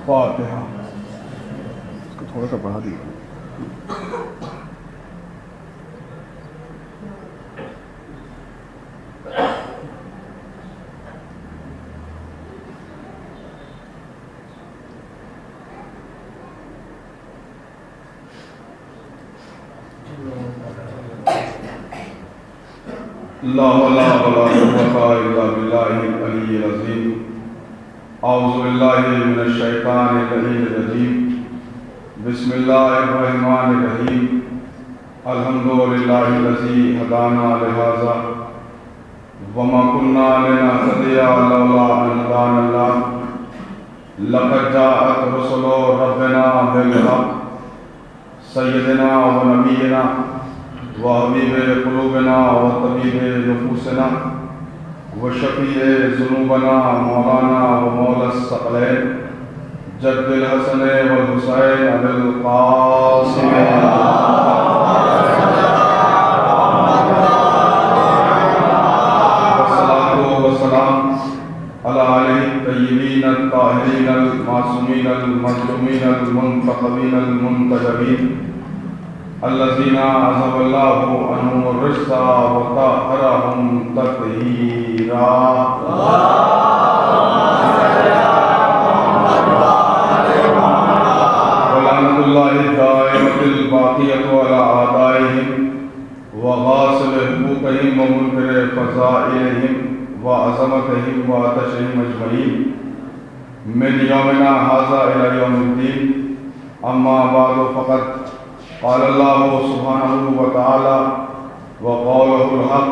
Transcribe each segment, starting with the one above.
فاتحہ. اس کو تھوڑا سا بڑھا دیجیے. لا حول ولا قوة إلا بالله العلي العظيم. أعوذ بالله من الشيطان اللعين الرجيم. بسم الله الرحمن الرحيم. الحمد لله الذي هدانا لهذا وما كنا لنهتدي لولا أن هدانا الله. لقد جاءت رسل ربنا بالحق. سيدنا ونبينا وحبیب قلوبنا وطبیب نفوسنا وشفیع ذنوبنا مولانا ومولا الثقلین جد الحسن والحسین ابی القاسم والصلاة والسلام علی آلہ الطیبین الطاہرین المعصومین المظلومین المنتخبین المنتجبین الذين عذب الله عنهم الرجس وطهرهم تطهيرا. ولعنة الله الدائمة الباقية على أعدائهم وغاصب حقوقهم ومنكر فضائلهم وعظمتهم وعطشهم أجمعين من يومنا هذا إلى يوم الدين. أما بعد فقد قال الله سبحانه وتعالى وقوله الحق.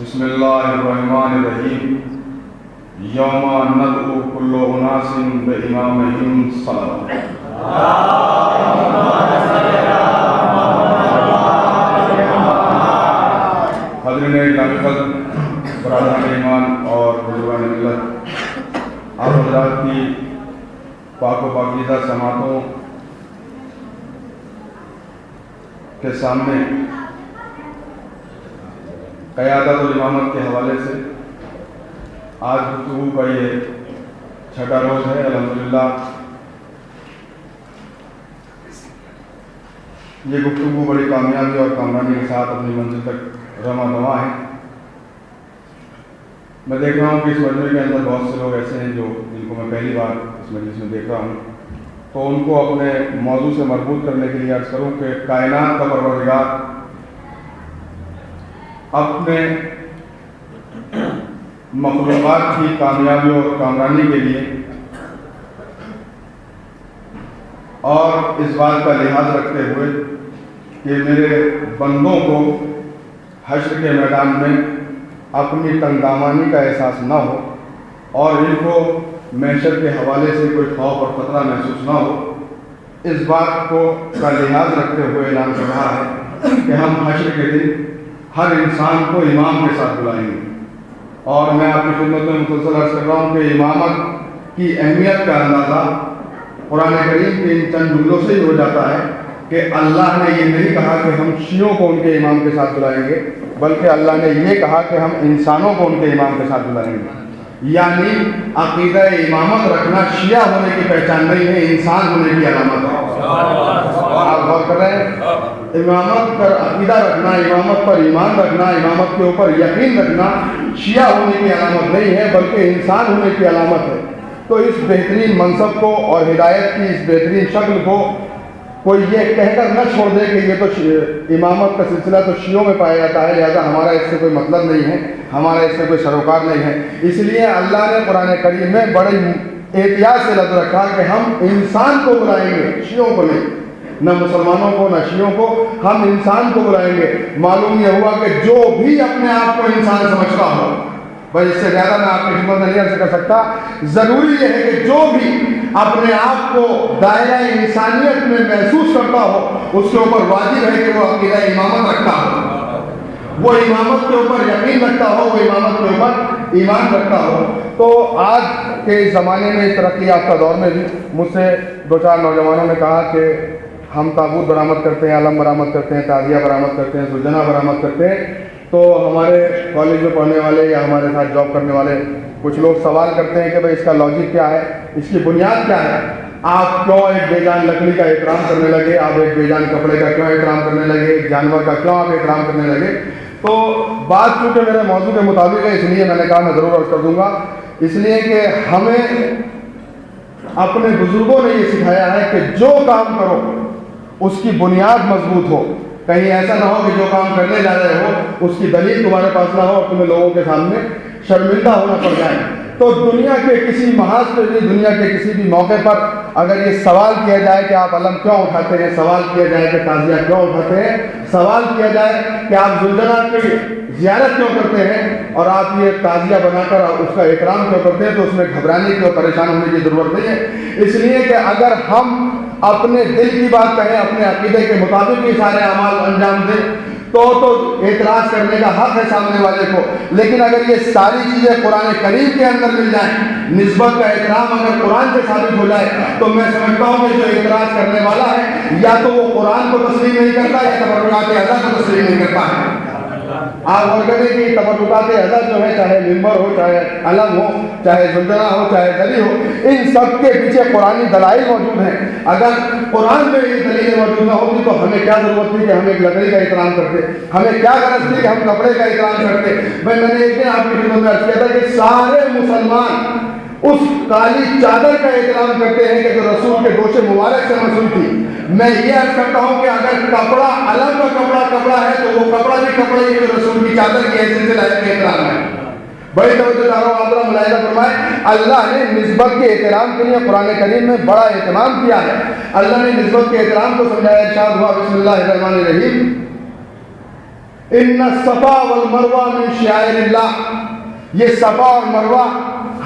بسم الله الرحمن الرحيم. يوم ندعو كل أناس بإمامهم صلوات. حضرین گرامی، برادران ایمان اور بزرگان ملت، آپ حضرات کی پاک و پاکیزہ سماعتوں کے سامنے قیادت و امامت کے حوالے سے آج گفتگو کا یہ چھٹا روز ہے. الحمدللہ یہ گفتگو بڑی کامیابی اور کامرانی کے ساتھ اپنی منزل تک رواں دواں ہے. میں دیکھ رہا ہوں کہ اس مجمع کے اندر بہت سے لوگ ایسے ہیں جن کو میں پہلی بار اس مجلس میں دیکھ رہا ہوں، تو ان کو اپنے موضوع سے مربوط کرنے کے لیے عرض کروں کہ کائنات کا پروردگار اپنے مخلوقات کی کامیابی اور کامرانی کے لیے اور اس بات کا لحاظ رکھتے ہوئے کہ میرے بندوں کو حشر کے میدان میں اپنی تنگدامانی کا احساس نہ ہو اور ان کو معیشت کے حوالے سے کوئی خوف اور خطرہ محسوس نہ ہو، اس بات کو کا لحاظ رکھتے ہوئے اعلان کر رہا ہے کہ ہم حشر کے دن ہر انسان کو امام کے ساتھ بلائیں گے. اور میں آپ کی خدمت میں مسلسل عرض کر رہا ہوں کہ امامت کی اہمیت کا اندازہ قرآن کریم کے ان چند جملوں سے ہی ہو جاتا ہے کہ اللہ نے یہ نہیں کہا کہ ہم شیعوں کو ان کے امام کے ساتھ بلائیں گے، بلکہ اللہ نے یہ کہا کہ ہم انسانوں کو ان کے امام کے ساتھ بلائیں گے. یعنی عقیدہ امامت رکھنا شیعہ ہونے کی پہچان نہیں ہے، انسان ہونے کی علامت ہے. آپ غور کر رہے ہیں، امامت پر عقیدہ رکھنا، امامت پر ایمان رکھنا، امامت کے اوپر یقین رکھنا شیعہ ہونے کی علامت نہیں ہے بلکہ انسان ہونے کی علامت ہے. تو اس بہترین منصب کو اور ہدایت کی اس بہترین شکل کو کوئی یہ کہہ کر نہ چھوڑ دے کہ یہ تو امامت کا سلسلہ تو شیعوں میں پایا جاتا ہے، لہذا ہمارا اس سے کوئی مطلب نہیں ہے، ہمارا اس سے کوئی سروکار نہیں ہے. اس لیے اللہ نے قرآن کریم میں بڑے احتیاط سے لفظ رکھا کہ ہم انسان کو بلائیں گے، شیعوں کو نہیں، نہ مسلمانوں کو نہ شیعوں کو، ہم انسان کو بلائیں گے. معلوم یہ ہوا کہ جو بھی اپنے آپ کو انسان سمجھتا ہو، بھائی اس سے زیادہ میں آپ کی خدمت میں نہیں عرض کر سکتا، ضروری یہ ہے کہ جو بھی اپنے آپ کو دائرہ انسانیت میں محسوس کرتا ہو اس کے اوپر واجب ہے کہ وہ عقیدہ امامت رکھتا ہو، وہ امامت کے اوپر یقین رکھتا ہو، وہ امامت کے اوپر ایمان رکھتا ہو. تو آج کے زمانے میں اس ترقی یافتہ دور میں بھی مجھ سے دو چار نوجوانوں نے کہا کہ ہم تابوت برآمد کرتے ہیں، علم برآمد کرتے ہیں، تعزیہ برآمد کرتے ہیں، سلجنا برآمد کرتے ہیں. تو ہمارے کالج میں پڑھنے والے یا ہمارے ساتھ جاب کرنے والے کچھ لوگ سوال کرتے ہیں کہ بھائی اس کا لاجک کیا ہے، اس کی بنیاد کیا ہے. آپ کیوں ایک بے جان لکڑی کا احترام کرنے لگے, آپ ایک بے جان کپڑے کا کیوں احترام کرنے لگے, ایک جانور کا کیوں آپ احترام کرنے لگے. تو بات چونکہ میرے موضوع کے مطابق ہے, اس لیے میں نے کہا میں ضرور عرض کر دوں گا. اس لیے کہ ہمیں اپنے بزرگوں نے یہ سکھایا ہے کہ جو کام کرو اس کی بنیاد مضبوط ہو. کہیں ایسا نہ ہو کہ جو کام کرنے جا رہے ہو اس کی دلیل تمہارے پاس نہ ہو اور تمہیں لوگوں کے سامنے شرمندہ ہونا پڑ جائے. تو دنیا کے کسی محاذ پہ بھی, دنیا کے کسی بھی موقع پر اگر یہ سوال کیا جائے کہ آپ علم کیوں اٹھاتے ہیں, سوال کیا جائے کہ تعزیہ کیوں اٹھاتے ہیں, سوال کیا جائے کہ آپ ذوالجلال کی زیارت کیوں کرتے ہیں اور آپ یہ تعزیہ بنا کر اس کا احترام کیوں کرتے ہیں, تو اس میں گھبرانے کی اور پریشان ہونے کی ضرورت نہیں ہے. اس لیے کہ اگر ہم اپنے دل کی بات کہیں, اپنے عقیدے کے مطابق یہ سارے اعمال انجام دیں تو اعتراض کرنے کا حق ہے سامنے والے کو. لیکن اگر یہ ساری چیزیں قرآن کریم کے اندر مل جائیں, نسبت کا احترام اگر قرآن سے ثابت ہو جائے, تو میں سمجھتا ہوں کہ جو اعتراض کرنے والا ہے یا تو وہ قرآن کو تسلیم نہیں کرتا یا تبرکات اعضاء کو تسلیم نہیں کرتا ہے. آپ غور کریں کہ تبرکات اعضاء جو ہے, چاہے ممبر ہو, چاہے علم ہو, چاہے زلزلہ ہو, چاہے دلی ہو, ان سب کے پیچھے قرآنی دلائل موجود ہیں. اگر قرآن میں یہ دلیلیں موجود نہ ہوتی تو ہمیں کیا ضرورت تھی کہ ہم ایک لکڑی کا احترام کرتے, ہمیں کیا غرض تھی کہ ہم کپڑے کا احترام کرتے. میں نے ایک دن آپ کی خدمت میں عرض کیا تھا کہ سارے مسلمان اس کالی چادر کا احترام کرتے ہیں کہ جو رسول کے گوشے مبارک سے منسوب تھی. میں یہ عرض کرتا ہوں کہ اگر کپڑا علم کا کپڑا ہے تو وہ کپڑا بھی کپڑے ہی جو رسول کی چادر کی حیثیت سے لائق کے احترام ہے. بڑی توجہ داروں حضرات ملاحظہ فرمائے, اللہ نے نسبت کے احترام کے لیے قرآن کریم میں بڑا اہتمام کیا ہے. اللہ نے نسبت کے احترام کو سمجھایا. ارشاد ہوا بسم اللہ الرحمن الرحیم, ان الصفا والمروہ من شعائر اللہ. یہ صفا اور مروہ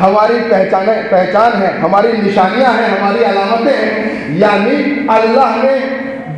ہماری پہچان ہے, ہماری نشانیاں ہیں, ہماری علامتیں ہیں. یعنی اللہ نے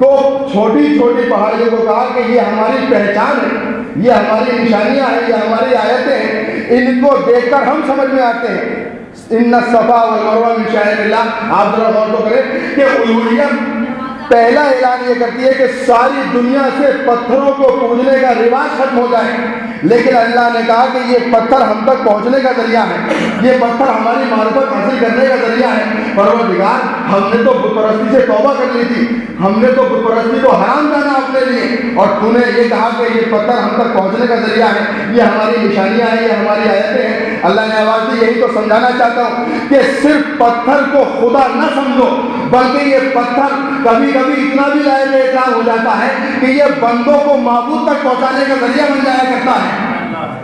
دو چھوٹی چھوٹی پہاڑیوں کو کہا کہ یہ ہماری پہچان ہے, یہ ہماری نشانیاں ہیں, یہ ہماری آیتیں ہیں. ان کو دیکھ کر ہم سمجھ میں آتے ہیں. ان الصفا والمروہ من شعائر اللہ. آپ ذرا غور تو کریں کہ الوہیت پہلا اعلان یہ کرتی ہے کہ ساری دنیا سے پتھروں کو پوجنے کا رواج ختم ہو جائے. لیکن اللہ نے کہا کہ یہ پتھر ہم تک پہنچنے کا ذریعہ ہے, یہ پتھر ہماری معرفت حاصل کرنے کا ذریعہ ہے. پروردگار, ہم نے تو بت پرستی سے توبہ کر لی تھی, ہم نے تو بت پرستی کو حرام جانا اپنے لیے, اور تو نے یہ کہا کہ یہ پتھر ہم تک پہنچنے کا ذریعہ ہے, یہ ہماری نشانیاں ہیں, یہ ہماری آیتیں ہیں. اللہ نے آواز دی, یہی تو سمجھانا چاہتا ہوں کہ صرف پتھر کو خدا نہ سمجھو, بلکہ یہ پتھر کبھی کبھی اتنا بھی لائق احترام ہو جاتا ہے کہ یہ بندوں کو معبود تک پہنچانے کا ذریعہ بن جایا کرتا ہے.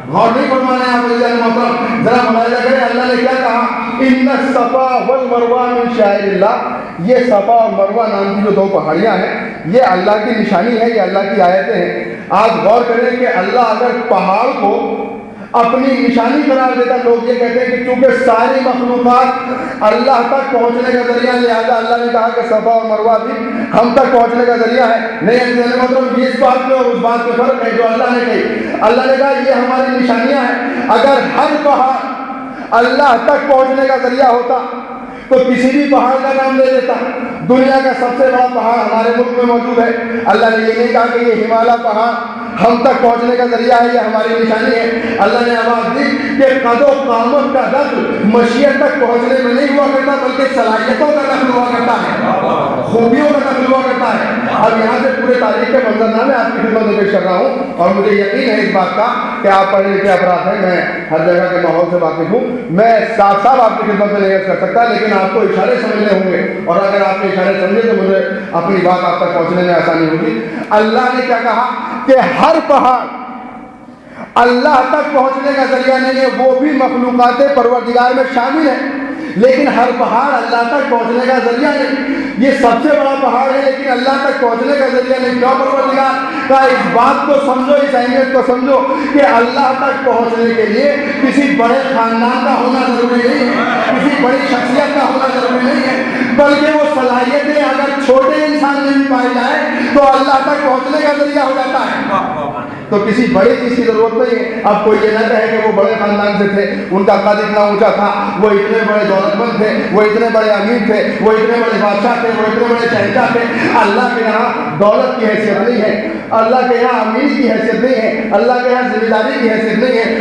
غور نہیں فرمانے آپ محترم, ذرا ملاحظہ کریں اللہ نے کیا کہا, ان الصفا والمروہ من شعائر اللہ. یہ صفا اور مروہ نام کی جو دو پہاڑیاں ہیں یہ اللہ کی نشانی ہے, یہ اللہ کی آیتیں ہیں. آپ غور کریں کہ اللہ اگر پہاڑ کو اپنی نشانی قرار دیتا, لوگ یہ کہتے ہیں کہ چونکہ ساری مخلوقات اللہ تک پہنچنے کا ذریعہ, لہذا اللہ نے کہا کہ صفا اور مروہ بھی ہم تک پہنچنے کا ذریعہ ہے. نہیں مطلب یہ اس بات میں اور اس بات میں فرق ہے جو اللہ نے کہی. اللہ نے کہا یہ ہماری نشانیاں ہیں. اگر ہر پہاڑ اللہ تک پہنچنے کا ذریعہ ہوتا تو کسی بھی پہاڑ کا نام لے لیتا. دنیا کا سب سے بڑا پہاڑ ہمارے ملک میں موجود ہے. اللہ نے یہ نہیں کہا کہ یہ ہمالیہ پہاڑ ہم تک پہنچنے کا ذریعہ ہے, یہ ہماری نشانی ہے. اللہ نے آواز دی کہ قد و قامت کا دخل مشیت تک پہنچنے میں نہیں ہوا کرتا, بلکہ صلاحیتوں کا دخل ہوا کرتا ہے, خوبیوں کا دخل ہوا کرتا ہے. اب یہاں سے پورے تاریخ کے منظرنامے آپ کی خدمت میں پیش کر رہا ہوں, اور مجھے یقین ہے اس بات کا کہ آپ پڑھے لکھے افراد ہیں, میں ہر جگہ کے ماحول سے واقف ہوں, میں صاف صاف آپ کی خدمت میں نہیں کر سکتا, لیکن آپ کو اشارے سمجھنے ہوں گے, اور اگر آپ کے اشارے سمجھے تو مجھے اپنی بات آپ تک پہنچنے میں آسانی ہوگی. اللہ نے کیا کہا کہ ہر پہاڑ اللہ تک پہنچنے کا ذریعہ نہیں ہے, وہ بھی مخلوقات پروردگار میں شامل ہے, لیکن ہر پہاڑ اللہ تک پہنچنے کا ذریعہ نہیں. یہ سب سے بڑا پہاڑ ہے لیکن اللہ تک پہنچنے کا ذریعہ نہیں. کیوں پروردگار کا اس بات کو سمجھو, اس اہمیت کو سمجھو کہ اللہ تک پہنچنے کے لیے کسی بڑے خاندان کا ہونا ضروری نہیں ہے, کسی بڑی شخصیت کا ہونا ضروری نہیں ہے, بلکہ وہ صلاحیتیں اگر چھوٹے انسان میں بھی پائی جائے تو اللہ تک پہنچنے کا ذریعہ ہو جاتا ہے. تو کسی بڑے چیز کی ضرورت نہیں ہے. اب کوئی یہ نہ کہے کہ وہ بڑے خاندان سے تھے, ان کا قد اتنا اونچا تھا, وہ اتنے بڑے دولت مند تھے, وہ اتنے بڑے امیر تھے, وہ اتنے بڑے بادشاہ تھے, وہ اتنے بڑے شہنشاہ تھے. اللہ کے یہاں دولت کی حیثیت نہیں ہے, اللہ کے یہاں امیر کی حیثیت نہیں ہے, اللہ کے یہاں ذمہ داری کی حیثیت نہیں ہے,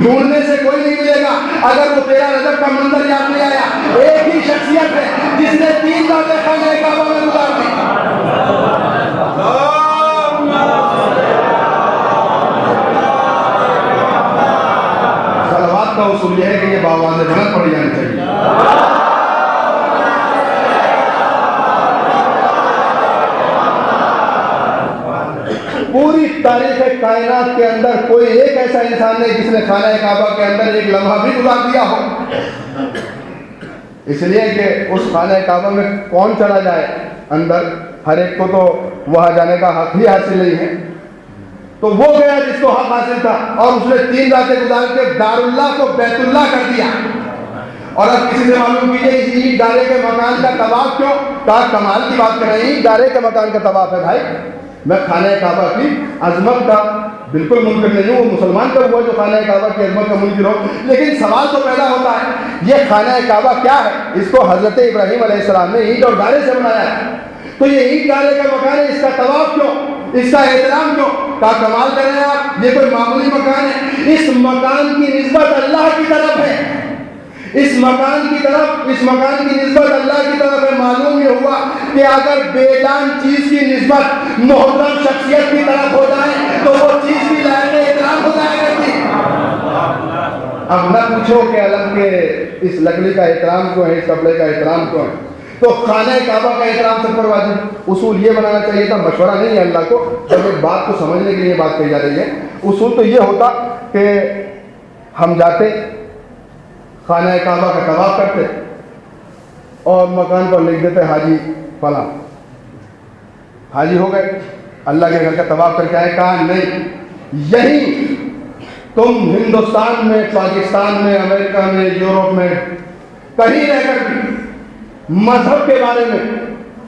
ڈھونڈنے سے کوئی نہیں ملے گا اگر وہ 13 رجب کا منظر یاد نہیں آیا۔ ایک ہی شخصیت ہے جس نے 3 راتیں خانہ کعبہ میں گزار دی۔ صلوات کا اصول یہ ہے کہ یہ باواز بلند پڑھی جانی چاہیے۔ پوری تاریخ کائنات کے اندر کوئی ایک ایسا انسان نہیں جس نے خانہ کعبہ کے اندر ایک لمحہ بھی گزار دیا ہو، اس لیے کہ اس خانہ کعبہ میں کون چلا جائے اندر، ہر ایک کو تو وہاں جانے کا حق ہی حاصل نہیں ہے۔ تو وہ گیا جس کو حق حاصل تھا، اور اس نے 3 راتیں گزار کے داراللہ کو بیت اللہ کر دیا۔ اور اب کسی سے معلوم کیجیے اس عید گاہے کے مکان کا طواف کیوں؟ کہا کمال کی بات کر رہے ہیں، عید گاہے کے مکان کا طواف ہے بھائی۔ میں خانہ کعبہ کی عظمت کا بالکل منکر نہیں ہوں، وہ مسلمان کا ہوا جو خانہ کعبہ کی عظمت کا منکر ہو، لیکن سوال تو پیدا ہوتا ہے یہ خانہ کعبہ کیا ہے؟ اس کو حضرت ابراہیم علیہ السلام نے اینٹ اور گارے سے بنایا ہے، تو یہ اینٹ گارے کا مکان ہے، اس کا طواف کیوں، اس کا احترام کیوں؟ کہا کمال کر رہے ہیں آپ، یہ کوئی معمولی مکان ہے، اس مکان کی نسبت اللہ کی طرف ہے، اس مکان کی نسبت اللہ کی طرف ہے۔ معلوم یہ ہوا کہ اگر بے جان چیز کی نسبت محترم شخصیت کی طرف ہو جائے تو وہ چیز کی لائق احترام ہو جائے گی۔ اب نہ پوچھو کہ علم کے اس لکڑی کا احترام کیوں ہے، اس کپڑے کا احترام کیوں ہے، تو خانہ کعبہ کا احترام سب پر واجب۔ اصول یہ بنانا چاہیے تھا، مشورہ نہیں ہے اللہ کو، جب ایک بات کو سمجھنے کے لیے بات کہی جا رہی ہے۔ اصول تو یہ ہوتا کہ ہم جاتے خانہ کعبہ کا طواف کرتے اور مکان پر لکھ دیتے حاجی فلاں، حاجی ہو گئے، اللہ کے گھر کا طواف کر کے آئے۔ کہا نہیں، یہی تم ہندوستان میں، پاکستان میں، امریکہ میں، یورپ میں کہیں رہ کر بھی مذہب کے بارے میں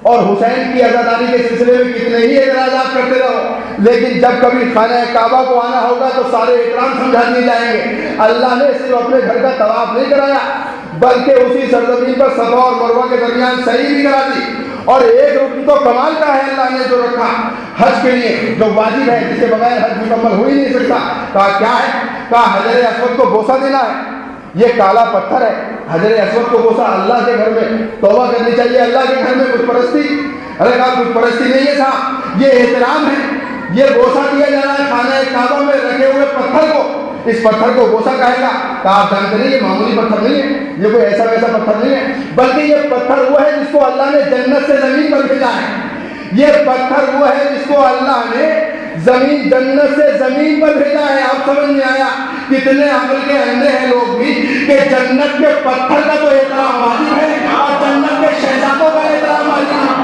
اور حسین کی عزاداری کے سلسلے میں کتنے ہی اعتراضات کرتے رہو، لیکن جب کبھی خانہ کعبہ کو آنا ہوگا تو سارے احترام سمجھا دیے جائیں گے۔ اللہ نے صرف اپنے گھر کا طواف نہیں کرایا بلکہ اسی سرزمین پر صفا اور مروہ کے درمیان سعی بھی کرا دی، اور ایک رکن تو کمال کا ہے اللہ نے جو رکھا حج کے لیے، جو واجب ہے، جس کے بغیر حج مکمل ہو ہی نہیں سکتا۔ کہا کیا ہے؟ کہا حجر اسود کو بوسہ دینا ہے، یہ کالا پتھر ہے، حجر اسود کو بوسہ اللہ کے گھر میں توبہ کرنی چاہیے، اللہ کے گھر میں بت پرستی، ارے کہا بت پرستی نہیں ہے صاحب، یہ احترام ہے، یہ بوسہ دیا جا رہا ہے خانہ کعبہ میں رکھے ہوئے پتھر کو، اس پتھر کو بوسہ کہے گا۔ کہا آپ جانتے نہیں یہ معمولی پتھر نہیں ہے، یہ کوئی ایسا ویسا پتھر نہیں ہے، بلکہ یہ پتھر وہ ہے جس کو اللہ نے جنت سے زمین پر بھیجا ہے، یہ پتھر وہ ہے جس کو اللہ نے جنت سے زمین پر بھیجا ہے۔ آپ سمجھ میں آیا کتنے عقل کے اندھے ہیں لوگ بھی کہ جنت کے پتھر کا تو احترام واجب ہے اور جنت کے شہزادوں کا احترام واجب ہے۔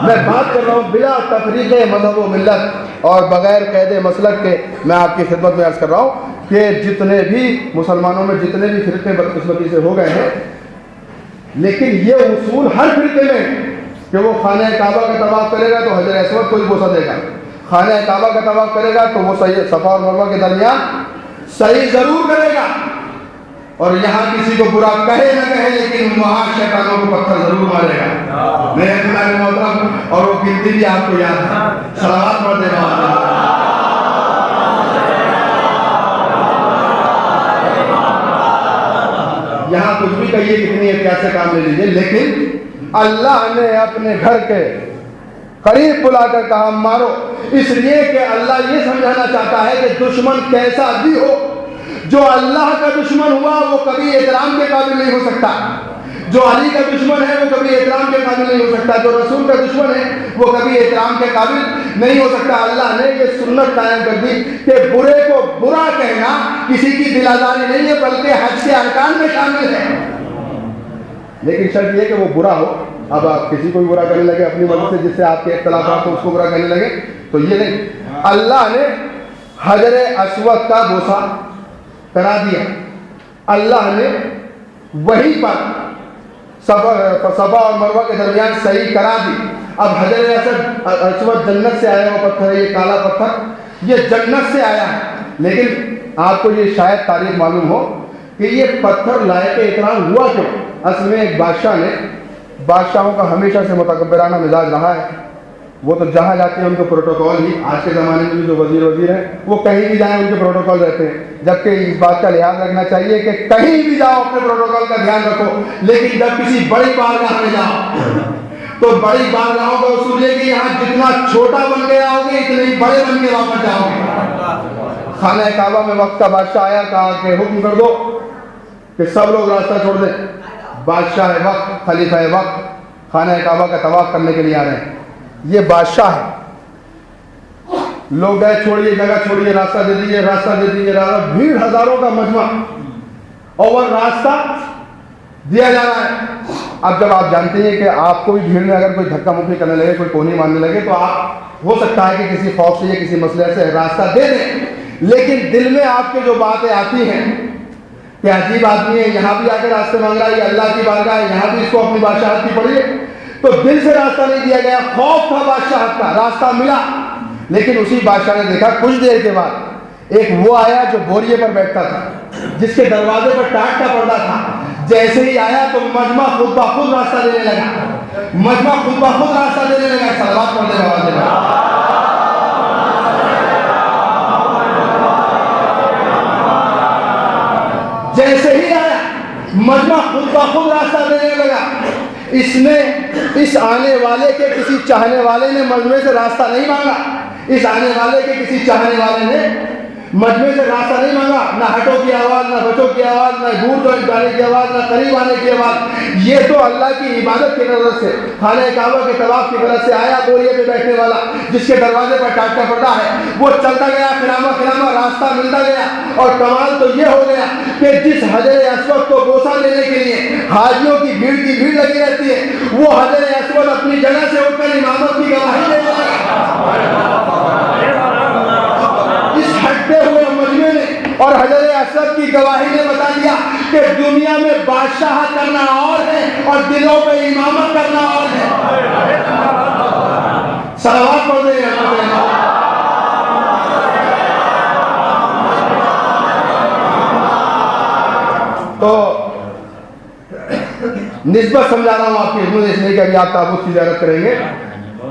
میں بات کر رہا ہوں بلا تفریق مذہب و ملت اور بغیر قید مسلک کے، میں آپ کی خدمت میں عرض کر رہا ہوں کہ جتنے بھی مسلمانوں میں جتنے بھی فرقے بدقسمتی سے ہو گئے ہیں، لیکن یہ اصول ہر فرقے میں کہ وہ خانہ کعبہ کا طواف کرے گا تو حجر اسود کو ہی بوسہ دے گا، خانہ کعبہ کا طواف کرے گا تو وہ صفا اور مروہ کے درمیان صحیح ضرور کرے گا، اور یہاں کسی کو برا کہے نہ کہے لیکن وہاں شیطانوں کو پتھر ضرور مارے گا۔ میرے خدا کے محترم، اور وہ گنتی بھی آپ کو یاد ہے، صلوات پڑھ دے رہا یہاں کچھ بھی کہیے، کتنی احتیاط سے کام لے لیجیے، لیکن اللہ نے اپنے گھر کے قریب بلا کر کہا مارو، اس لیے کہ اللہ یہ سمجھانا چاہتا ہے کہ دشمن کیسا بھی ہو، جو اللہ کا دشمن ہوا وہ کبھی احترام کے قابل نہیں ہو سکتا، جو علی کا دشمن ہے وہ کبھی احترام کے قابل نہیں ہو سکتا، جو رسول کا دشمن ہے وہ کبھی احترام کے قابل نہیں ہو سکتا۔ اللہ نے یہ سنت قائم کر دی کہ برے کو برا کہنا کسی کی دل آزاری نہیں ہے بلکہ حج کے ارکان میں شامل ہے، لیکن شرط یہ کہ وہ برا ہو۔ اب آپ کسی کو بھی برا کرنے لگے اپنی مرضی سے، جس سے آپ کے اختلافات ہو، اس کو برا کرنے لگے تو یہ نہیں۔ اللہ نے حجر اسود کا بوسہ کرا دیا، اللہ نے وہیں پر صفا اور مروہ کے درمیان صحیح کرا دی۔ اب حجر اسود جنت سے آیا ہوا پتھر ہے، یہ کالا پتھر یہ جنت سے آیا ہے، لیکن آپ کو یہ شاید تاریخ معلوم ہو کہ یہ پتھر لائق احترام ہوا کیوں؟ اصل میں ایک بادشاہ نے، بادشاہوں کا ہمیشہ سے متکبرانہ مزاج رہا ہے، وہ تو جہاں جاتے ہیں ان کے پروٹوکول ہی، آج کے زمانے میں بھی جو وزیر ہیں وہ کہیں بھی جائیں ان کے پروٹوکول رہتے ہیں، جبکہ اس بات کا لحاظ رکھنا چاہیے کہ کہیں بھی جاؤ اپنے پروٹوکول کا دھیان رکھو، لیکن جب کسی بڑی بارگاہ میں جاؤ تو بڑی بارگاہوں کا اصول ہے کہ یہاں جتنا چھوٹا بن کے آؤ گے اتنے ہی بڑے بن کے واپس جاؤ گے۔ خانہ کعبہ میں وقت کا بادشاہ آیا، کہا کہ حکم کر دو کہ سب لوگ راستہ چھوڑ دیں، بادشاہ وقت، خلیفہ وقت خانہ کعبہ کا طواف کرنے کے لیے آ رہے ہیں۔ یہ بادشاہ ہے، لوگ گئے چھوڑیے جگہ چھوڑیے، راستہ دے دیجیے، راستہ دے دیجیے، بھیڑ ہزاروں کا مجمع، اور راستہ دیا جا رہا ہے۔ اب جب آپ جانتے ہیں کہ آپ کو بھی بھیڑ میں اگر کوئی دھکا مکی کرنے لگے، کوئی کونی مارنے لگے، تو آپ ہو سکتا ہے کہ کسی خوف سے یا کسی مسئلے سے راستہ دے دیں، لیکن دل میں آپ کے جو باتیں آتی ہیں کہ عجیب آدمی ہے، یہاں بھی آ کے راستے مانگ رہا ہے، یہ اللہ کی بارگاہ ہے، یہاں بھی اس کو اپنی بادشاہت کی پڑی ہے، تو دل سے راستہ نہیں دیا گیا، خوف تھا بادشاہت کا، راستہ ملا، لیکن اسی بادشاہ نے دیکھا کچھ دیر کے بعد ایک وہ آیا جو بوریے پر بیٹھتا تھا، جس کے دروازے پر ٹاٹ کا پردہ تھا، جیسے ہی آیا تو مجمع خود بخود راستہ دینے لگا، مجمع خود بخود راستہ دینے لگا۔ صلوات پڑھ لے بابا جی۔ جیسے ہی آیا مجمع خود بخود راستہ دینے لگا۔ اس نے، اس آنے والے کے کسی چاہنے والے نے مجمع سے راستہ نہیں مانگا، اس آنے والے کے کسی چاہنے والے نے مجمع سے راستہ نہیں مانگا، نہ ہٹو کی آواز، نہ بچو کی آواز، نہ دور جانے کی آواز، نہ قریب آنے کی آواز، یہ تو اللہ کی عبادت کی غرض سے، خانہ کعبہ کے طواف کی غرض سے آیا، بوریے پہ بیٹھنے والا جس کے دروازے پر ٹاٹ کا پردہ ہے، وہ چلتا گیا، خرامہ راستہ ملتا گیا، اور کمال تو یہ ہو گیا کہ جس حجر اسود کو بوسہ دینے کے لیے حاجیوں کی بھیڑ لگی رہتی ہے، وہ حجر اسود اپنی جگہ سے اٹھ کر امامت کی گواہی دے رہا ہے۔ اس ہٹتے ہوئے مجمع نے اور حجر اسود کی گواہی نے بتا دیا کہ دنیا میں بادشاہت کرنا اور ہے اور دلوں پہ امامت کرنا اور ہے۔ صلوات پڑھ دیں۔ تو نسبت سمجھا رہا ہوں آپ کی خدمت، اس لیے کہ ابھی آپ تابوت کی زیارت کریں گے،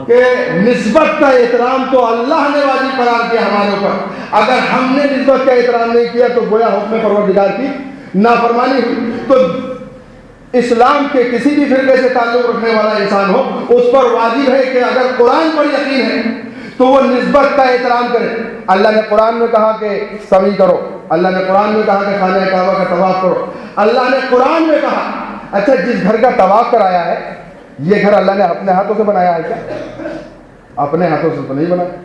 کہ نسبت کا احترام تو اللہ نے واجب قرار کیا ہمارے اوپر، اگر ہم نے نسبت کا احترام نہیں کیا تو گویا حکم پروردگار کی نافرمانی ہوئی۔ تو اسلام کے کسی بھی فرقے سے تعلق رکھنے والا انسان ہو، اس پر واجب ہے کہ اگر قرآن پر یقین ہے تو وہ نسبت کا احترام کرے۔ اللہ نے قرآن میں کہا کہ سعی کرو، اللہ نے قرآن میں کہا کہ خانہ کعبہ کا طواف کرو، اللہ نے قرآن میں کہا۔ اچھا، جس گھر کا طواف کرایا ہے یہ گھر اللہ نے اپنے ہاتھوں سے بنایا ہے کیا؟ اپنے ہاتھوں سے تو نہیں بنایا،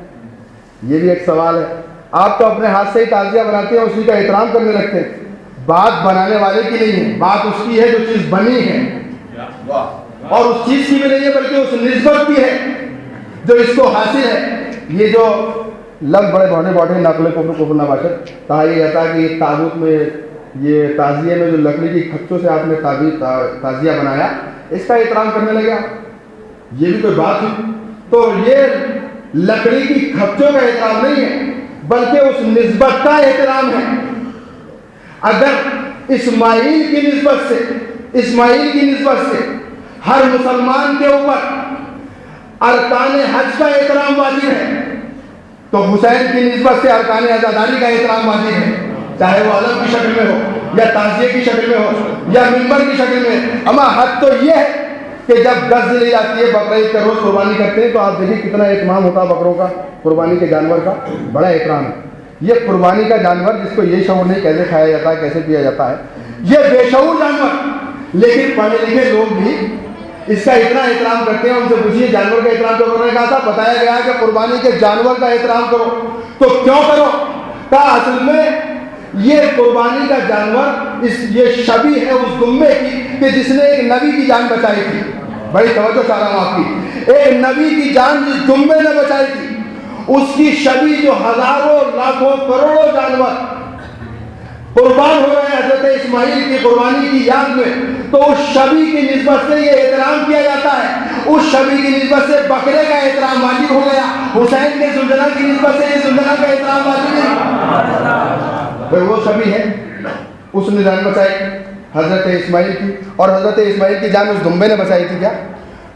یہ بھی ایک سوال ہے۔ آپ تو اپنے ہاتھ سے ہی تعزیہ بناتے ہیں، اسی کا احترام کرنے لگتے ہیں، بات بنانے والے کی نہیں ہے، بات اس کی ہے جو چیز بنی ہے، اور اس چیز کی بھی نہیں ہے بلکہ اس نسبت کی ہے جو اس کو حاصل ہے۔ یہ جو لفظ بڑے بہنے بڑھے نقل کفر نباشت، کہا یہ جاتا ہے کہ یہ تابوت میں، یہ تعزیے میں جو لکڑی کی کھچوں سے آپ نے تعزیہ بنایا، اس کا احترام کرنے لگا، یہ بھی کوئی بات ہوئی؟ تو یہ لکڑی کی کھچوں کا احترام نہیں ہے بلکہ اس نسبت کا احترام ہے۔ اگر اسماعیل کی نسبت سے ہر مسلمان کے اوپر ارکان حج کا احترام واجب ہے، تو حسین کی نسبت سے ارکان عزاداری کا احترام واجب ہے، چاہے وہ علم کی شکل میں ہو یا تعزیے کی شکل میں ہو یا ممبر کی شکل میں۔ اما حد تو یہ ہے کہ جب گز لی جاتی ہے، بقرعید کا روز قربانی کرتے ہیں، تو آپ دیکھیں کتنا اہتمام ہوتا ہے بکروں کا، قربانی کے جانور کا بڑا احترام ہے۔ یہ قربانی کا جانور جس کو یہ شعور نہیں کیسے کھایا جاتا ہے، کیسے پیا جاتا ہے، یہ بے شعور جانور، لیکن پڑھے لکھے لوگ بھی اس کا اتنا احترام کرتے ہیں۔ ان سے پوچھیے جانور کا احترام کیوں کرنے کہا تھا؟ بتایا گیا کہ قربانی کے جانور کا احترام کرو، تو کیوں کرو؟ کہا اصل میں یہ قربانی کا جانور یہ شبیہ ہے اس دمبے کی کہ جس نے ایک نبی کی جان بچائی تھی۔ بڑی توجہ چاہ رہا ہوں آپ کی، ایک نبی کی جان جس دمبے نے بچائی تھی، اس کی شبیہ جو ہزاروں لاکھوں کروڑوں جانور قربان ہو رہے ہیں حضرت اسماعیل کی قربانی کی یاد میں، تو اس شبیہ کی نسبت سے یہ احترام کیا جاتا ہے۔ اس شبیہ کی نسبت سے بکرے کا احترام واجب ہو گیا، حسین کے زلزلہ کی نسبت سے یہ زلزلہ کا احترام واجب نہیں۔ وہ شبیہ ہے اس نے جان بچائی حضرت اسماعیل کی، اور حضرت اسماعیل کی جان اس دمبے نے بچائی تھی کیا؟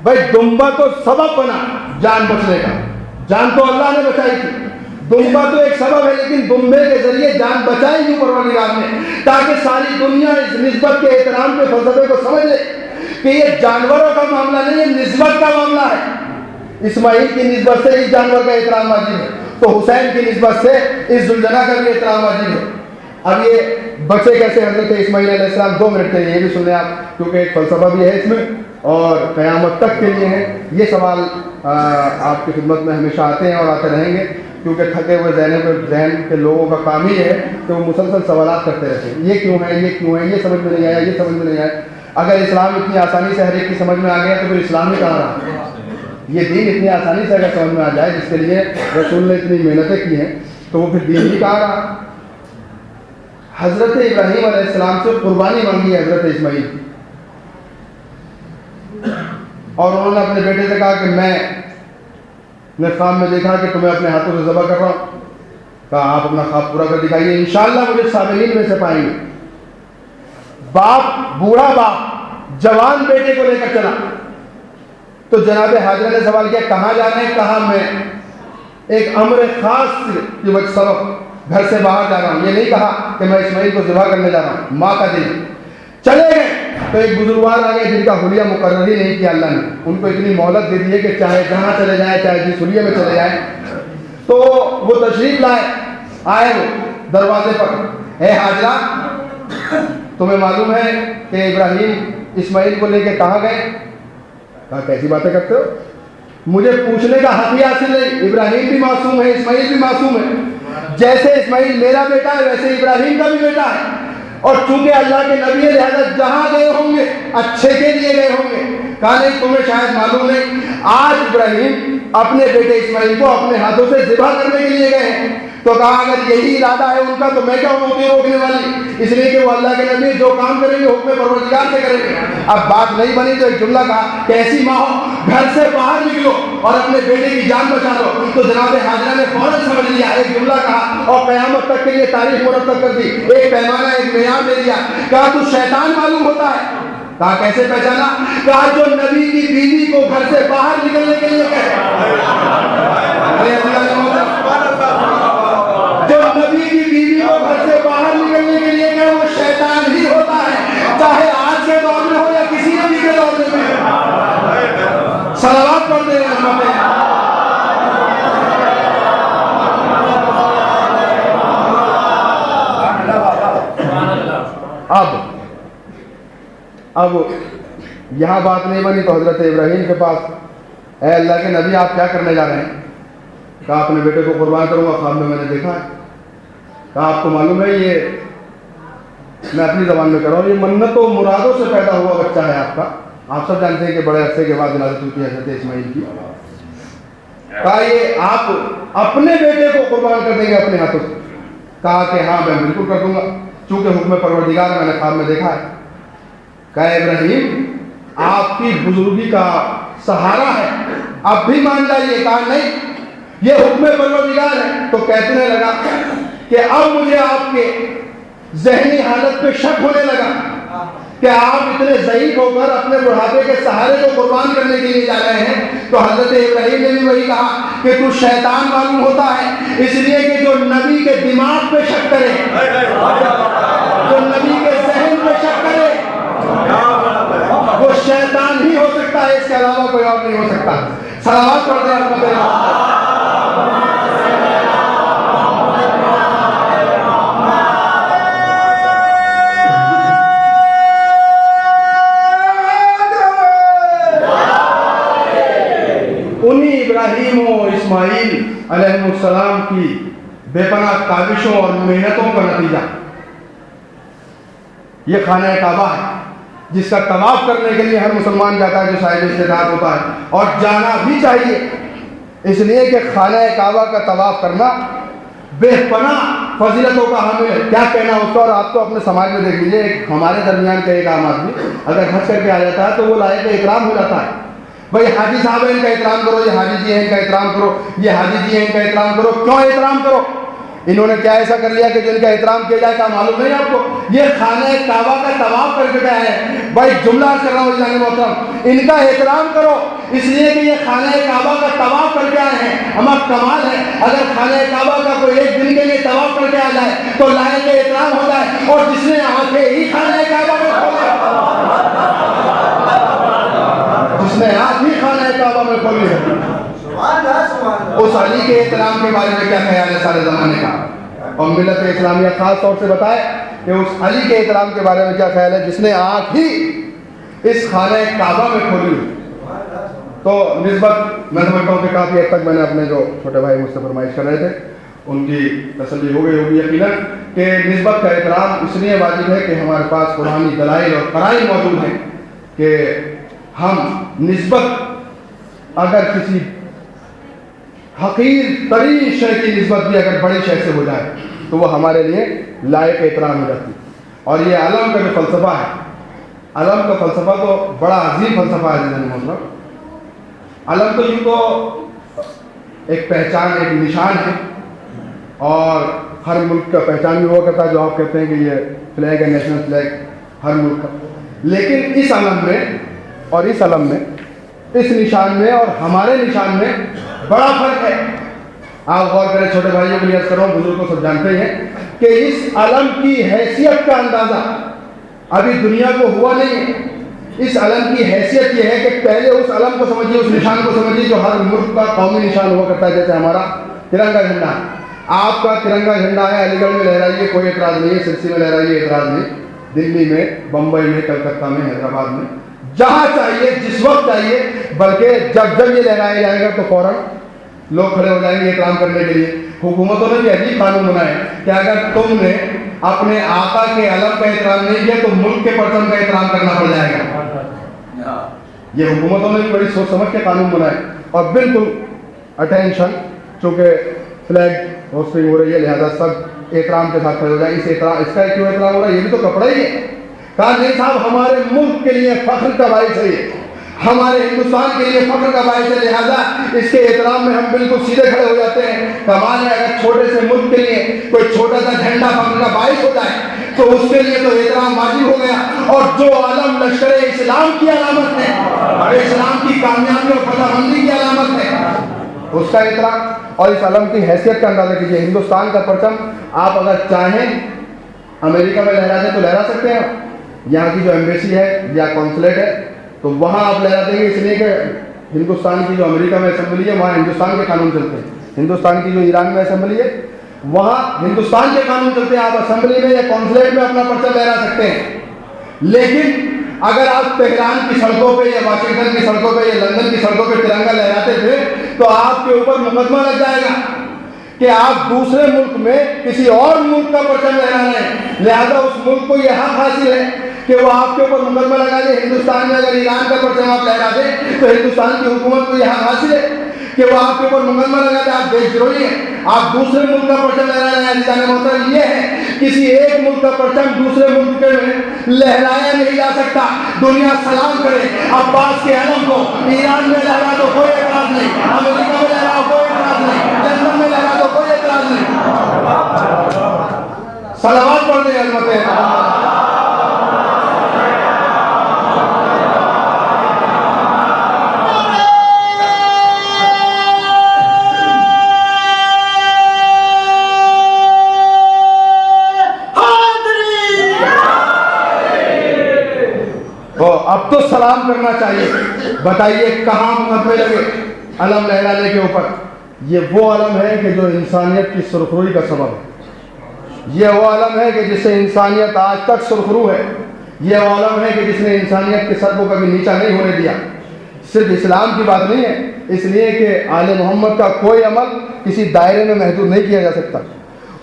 بھائی دمبا تو سبب بنا جان بچنے کا، جان تو اللہ نے بچائی تھی، دمبا تو ایک سبب ہے، لیکن دمبے کے ذریعے جان بچائی کیوں پروردگار نے؟ تاکہ ساری دنیا اس نسبت کے احترام کے فلسفے کو سمجھ لے کہ یہ جانوروں کا معاملہ نہیں، یہ نسبت کا معاملہ ہے۔ اسماعیل کی نسبت سے اس جانور کا احترام واجب ہے، تو حسین کی نسبت سے اس ذوالجناح کا بھی احترام واجب ہے۔ اب یہ بچے کیسے حضرت اسماعیل علیہ السلام؟ 2 منٹ کے لیے یہ بھی سن لیں آپ، کیونکہ ایک فلسفہ بھی ہے اس میں اور قیامت تک کے لیے ہے۔ یہ سوال آپ کی خدمت میں ہمیشہ آتے ہیں اور آتے رہیں گے، کیونکہ تھکے ہوئے ذہن کے لوگوں کا کام ہی ہے کہ وہ مسلسل سوالات کرتے رہتے ہیں، یہ کیوں ہے، یہ کیوں ہے، یہ سمجھ میں نہیں آیا، یہ سمجھ میں نہیں آیا۔ اگر اسلام اتنی آسانی سے ہر ایک کی سمجھ میں آ گیا تو پھر اسلام ہی کہاں رہا؟ یہ دین اتنی آسانی سے اگر سمجھ میں آ جائے جس کے لیے رسول نے اتنی محنتیں کی ہیں تو وہ پھر دین ہی کہاں رہا؟ حضرت ابراہیم علیہ السلام سے قربانی مانگی ہے حضرت اسماعیل کی، اور انہوں نے اپنے بیٹے سے کہا کہ میں نے خواب میں دیکھا کہ تمہیں اپنے ہاتھوں سے ذبح کر رہا ہوں۔ کہا آپ اپنا خواب پورا کر دکھائیے، انشاءاللہ مجھے صابرین میں سے پائیں گے۔ باپ، بوڑھا باپ جوان بیٹے کو لے کر چلا تو جناب حاجرہ نے سوال کیا کہاں جانا ہے؟ کہا میں ایک امر خاص کی وجہ سبب گھر سے باہر جا رہا ہوں، یہ نہیں کہا کہ میں اسماعیل کو ذبح کرنے جا رہا ہوں، ماں کا دل۔ چلے گئے تو ایک بزرگوار آ گئے جن کا حلیہ مقرر ہی نہیں کیا اللہ نے، ان کو اتنی مہلت دے دی ہے کہ چاہے جہاں چلے جائیں، چاہے جس حلیے میں چلے جائیں۔ تو وہ تشریف آئے وہ دروازے پر، اے حاجرہ تمہیں معلوم ہے کہ ابراہیم اسماعیل کو لے کے کہاں گئے؟ کہا کیسی باتیں کرتے ہو، مجھے پوچھنے کا حق ہی حاصل نہیں، ابراہیم بھی معصوم ہے، اسماعیل بھی معصوم ہے، جیسے اسماعیل میرا بیٹا ہے ویسے ابراہیم کا بھی بیٹا ہے، اور چونکہ اللہ کے نبی ہے لہذا جہاں گئے ہوں گے اچھے کے لیے گئے ہوں گے۔ کہا نہیں تمہیں شاید معلوم نہیں، آج ابراہیم اپنے بیٹے اسماعیل کو اپنے ہاتھوں سے ذبح کرنے کے لیے گئے ہیں۔ تو کہا اگر یہی ارادہ ہے ان کا تو میں کیا ہوں روکنے والی، اس لیے کہ وہ اللہ کے نبی جو کام کریں گے حکم پروردگار سے کریں گے۔ اب بات نہیں بنی تو ایک جملہ کہا کہ ایسی ماں ہو گھر سے باہر نکلو اور اپنے بیٹے کی جان بچا لو۔ تو جناب حاجرہ نے فوراً سمجھ لیا، ایک جملہ کہا اور قیامت تک کے لیے تاریخ مرتب کر دی، ایک پیمانہ ایک معیار دے دیا۔ کہا تو شیطان معلوم ہوتا ہے؟ کہا کیسے پہچانا؟ کہا جو نبی کی بیوی کو گھر سے باہر نکلنے کے لیے کہے، جو نبی کی بیوی کو گھر سے باہر نکلنے کے لیے کہے وہ شیطان ہی ہوتا ہے، چاہے آج کے دور میں ہو یا کسی نبی کے دور میں ہو۔ صلوات پڑھتے ہیں رحمت ہے۔ اب یہاں بات نہیں بنی تو حضرت ابراہیم کے پاس، اے اللہ کے نبی آپ کیا کرنے جا رہے ہیں؟ کہا اپنے بیٹے کو قربان کروں گا، خواب میں نے دیکھا ہے۔ کہا آپ کو معلوم ہے یہ میں اپنی زبان میں کر رہا ہوں، یہ منتوں و مرادوں سے پیدا ہوا بچہ ہے آپ کا، آپ سب جانتے ہیں کہ بڑے عرصے کے بعد ولادت ہوئی تھی حضرت اسماعیل کی۔ کہا یہ آپ اپنے بیٹے کو قربان کر دیں گے اپنے ہاتھوں سے؟ کہا کہ ہاں میں بالکل کر دوں گا، چونکہ حکم پروردگار میں نے خواب میں دیکھا ہے۔ کہا ابراہیم آپ کی بزرگی کا سہارا ہے، اب بھی مان جائیے۔ کہا نہیں یہ حکم پروردگار ہے۔ تو کہنے لگا کہ اب مجھے آپ کے ذہنی حالت پہ شک ہونے لگا کہ آپ اتنے ضعیف ہو کر اپنے بڑھاپے کے سہارے کو قربان کرنے کے لیے جا رہے ہیں۔ تو حضرت ابراہیم نے بھی وہی کہا کہ تو شیطان معلوم ہوتا ہے، اس لیے کہ جو نبی کے دماغ پہ شک کرے، جو نبی کے ذہن پہ شک کرے وہ شیطان ہی ہو سکتا ہے، اس کے علاوہ کوئی اور نہیں ہو سکتا۔ صلوات پڑھتے ہیں رحمت اللہ۔ انہی ابراہیم و اسماعیل علیہ السلام کی بے پناہ کاوشوں اور محنتوں کا نتیجہ یہ خانہ کعبہ ہے، جس کا طواف کرنے کے لیے ہر مسلمان جاتا ہے جو صاحب استطاعت ہوتا ہے، اور جانا بھی چاہیے، اس لیے کہ خانہ کعبہ کا طواف کرنا بے پناہ فضیلتوں کا حامل ہے۔ کیا کہنا اس کا، اور آپ تو اپنے سماج میں دیکھ لیجیے، ہمارے درمیان کا ایک عام آدمی اگر حج کر کے آ جاتا ہے تو وہ لائق اکرام ہو جاتا ہے۔ بھائی حاجی صاحب ہیں ان کا احترام کرو، یہ حاجی جی ہیں ان کا احترام کرو، یہ حاجی جی ہیں ان کا احترام کرو۔ کیوں احترام کرو؟ انہوں نے کیا ایسا کر لیا کہ جو ان کا احترام کیا جائے؟ کیا معلوم نہیں آپ کو؟ یہ خانہ کعبہ کا طواف کر کے گئے ہیں. بھائی جملہ کر رہا ہوں جناب محترم، ان کا احترام کرو اس لیے کہ یہ خانہ کعبہ کا طواف کر کے آئے ہیں. ہمارا کمال ہے اگر خانہ کعبہ کا کوئی ایک دن کے لیے طواف کر کے آ جائے تو لائق کے احترام ہو جائے. اور جس نے آنکھیں ہی خانہ کعبہ میں کھولے، جس نے آنکھ ہی خانہ کعبہ میں کھولی ہے، اس علی کے احترام کے بارے میں کیا خیال ہے سارے زمانے کا؟ اور ملت اسلامیہ خاص طور سے بتائے کہ اس علی کے احترام کے بارے میں کیا خیال ہے جس نے آنکھ ہی اس خانہ کعبہ میں کھولی. تو نسبت میں سمجھتا ہوں کہ کافی حد تک میں نے اپنے جو چھوٹے بھائی مجھ سے فرمائش کر رہے تھے ان کی تسلی ہو گئی ہوگی یقیناً کہ نسبت کا احترام اس لیے واجب ہے کہ ہمارے پاس قرآنی دلائل اور قرائن موجود ہیں کہ ہم نسبت اگر کسی حقیر ترین شے کی نسبت بھی اگر بڑی شے سے ہو جائے تو وہ ہمارے لیے لائق احترام ہو جاتی. اور یہ علم کا جو فلسفہ ہے، علم کا فلسفہ تو بڑا عظیم فلسفہ ہے جنہوں نے مطلب. علم تو یوں تو ایک پہچان، ایک نشان ہے، اور ہر ملک کا پہچان بھی ہوا کرتا ہے جو آپ کہتے ہیں کہ یہ فلیگ ہے، نیشنل فلیگ ہر ملک کا. لیکن اس علم میں اور اس علم میں، اس نشان میں اور ہمارے نشان میں بڑا فرق ہے. آپ غور کریں، چھوٹے بھائیوں کے لیے عرض کر رہا ہوں، بزرگ کو سب جانتے ہیں کہ اس علم کی حیثیت کا اندازہ ابھی دنیا کو ہوا نہیں ہے. اس علم کی حیثیت یہ ہے کہ پہلے اس علم کو سمجھیے، اس نشان کو سمجھیے جو ہر ملک کا قومی نشان ہوا کرتا ہے. جیسے ہمارا ترنگا جھنڈا، آپ کا ترنگا جھنڈا ہے، علی گڑھ میں لہرائیے کوئی اعتراض نہیں ہے، سرسی میں لہرائیے اعتراض نہیں، دلی میں، بمبئی میں، کلکتہ میں، حیدرآباد میں، جہاں چاہیے جس وقت چاہیے. بلکہ جب یہ لہرایا جائے گا تو فوراً لوگ کھڑے ہو جائیں گے احترام کرنے کے لیے. حکومتوں نے بھی عجیب قانون بنائے کہ اگر تم نے اپنے آقا کے علم کا احترام نہیں کیا تو ملک کے پرچم کا احترام کرنا پڑ جائے گا. یہ حکومتوں نے بھی بڑی سوچ سمجھ کے قانون بنائے. اور بالکل اٹینشن، چونکہ فلیگ ہوسٹنگ ہو رہی ہے لہذا سب احترام کے ساتھ کھڑے ہو جائیں. اس کا کیوں احترام ہو رہا ہے؟ یہ بھی تو کپڑا ہی ہے. کہا نہیں صاحب ہمارے ملک کے لیے فخر کا باعث ہے، یہ ہمارے ہندوستان کے لیے فخر کا باعث ہے، لہذا اس کے احترام میں ہم بالکل سیدھے کھڑے ہو جاتے ہیں. کمال ہے اگر چھوٹے سے ملک کے لیے کوئی چھوٹا سا جھنڈا فخر کا باعث ہو جائے تو اس کے لیے تو احترام واجب ہو گیا. اور جو علم لشکر اسلام کی علامت ہے اور اسلام کی کامیابی اور فتح بندی کی علامت ہے، اس کا احترام اور اس علم کی حیثیت کا اندازہ کیجیے. ہندوستان کا پرچم آپ اگر چاہیں امریکہ میں لہرا دیں تو لہرا سکتے ہیں. یہاں کی جو ایمبیسی ہے یا کونسلیٹ ہے تو وہاں آپ لہرا دیں گے، اس لیے کہ ہندوستان کی جو امریکہ میں اسمبلی ہے وہاں ہندوستان کے قانون چلتے ہیں. ہندوستان کی جو ایران میں اسمبلی ہے وہاں ہندوستان کے قانون چلتے ہیں. آپ اسمبلی میں یا کونسلیٹ میں اپنا پرچم لہرا سکتے ہیں. لیکن اگر آپ تہران کی سڑکوں پہ یا واشنگٹن کی سڑکوں پہ یا لندن کی سڑکوں پہ ترنگا لہراتے تھے تو آپ کے اوپر مقدمہ لگ جائے گا کہ آپ دوسرے ملک میں کسی اور ملک کا پرچم لہرا رہے ہیں. لہذا اس ملک کو یہ حق حاصل ہے کہ وہ آپ کے اوپر مقدمہ لگا دے. ہندوستان میں اگر ایران کا پرچم آپ لہرا دیں تو ہندوستان کی حکومت کو یہ حق حاصل ہے کہ وہ آپ کے اوپر مقدمہ لگا دے آپ دیش دروہی ہیں، آپ دوسرے ملک کا پرچم لہرا رہے ہیں. جانے محترم یہ ہے کسی ایک ملک کا پرچم دوسرے ملک میں لہرایا نہیں جا سکتا. دنیا سلام کرے عباس کے علم کو، ایران میں لہرا تو کوئی اعتراض نہیں، امریکہ میں لہرا کوئی اعتراض نہیں، لندن میں لہرا تو کوئی اعتراض نہیں. صلوات پڑھ دیں عظمت ہے. اب تو سلام کرنا چاہیے. بتائیے کہاں مقدمے لگے علم لہرانے کے اوپر؟ یہ وہ علم ہے کہ جو انسانیت کی سرخروئی کا سبب ہے. یہ وہ علم ہے کہ جس سے انسانیت آج تک سرخرو ہے. یہ وہ علم ہے کہ جس نے انسانیت کے سر کو کبھی نیچا نہیں ہونے دیا. صرف اسلام کی بات نہیں ہے، اس لیے کہ آل محمد کا کوئی عمل کسی دائرے میں محدود نہیں کیا جا سکتا.